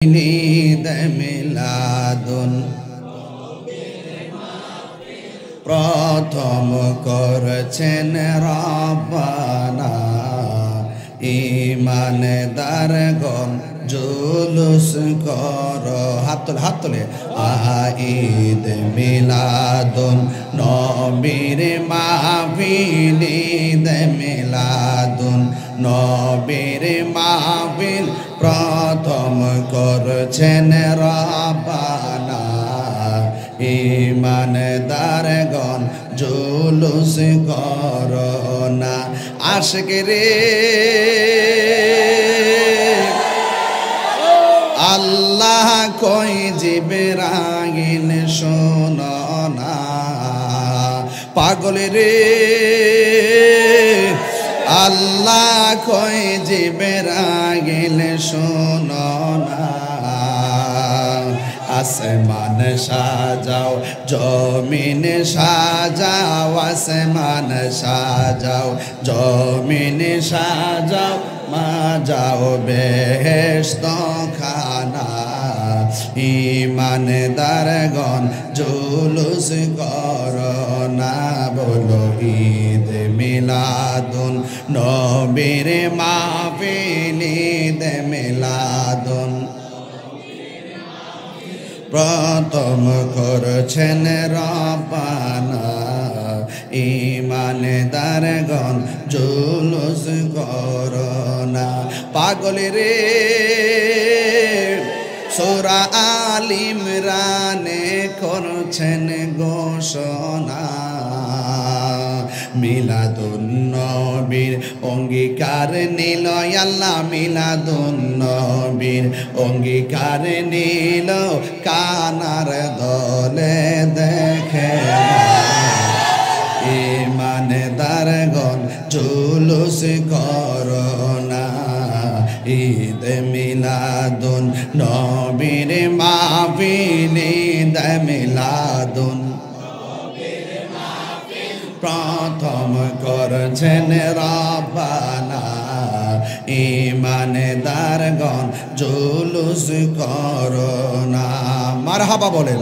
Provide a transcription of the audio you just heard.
ঈদ মিলাদুন প্রথম করছেন রব্বানা ঈমানদারগণ জুলুস কর হাত তোলে ঈদ মিলাদুন নবীর মাহফিল ঈদ মিলাদুন নবীর মাহফিল প্রথম করছেন রব্বানা ঈমানদারগণ জুলুস করোনা আশিক রে আল্লাহ কই জিবরাইল শোনো না পাগল রে আল্লাহ কই জিবরাইল শোনো না আসমান সাজাও জমিন সাজাও আসমান সাজাও জমিন সাজাও মা যাও বেহেশত খানা ঈমানদারগণ জুলুস করোনা বলো ঈদ মিলাদুন নবীর মাহফিল ঈদ মিলাদুন প্রথম করছেন রব্বানা ঈমানদারগণ জুলুস করোনা পাগল রে সূরা আল ইমরানে করছেন ঘোষণা মিলাদুন নবীর অঙ্গীকার নিল আল্লাহ মিলাদুন নবীর অঙ্গীকার নিল কানার দলে দেখে ঈমানদারগণ জুলুস করোনা ঈদ মিলাদুন নবীর মাহফিল ঈদ মিলাদুন প্রথম করছেন রব্বানা ঈমানদারগণ জুলুস করোনা মারহাবা বলেন।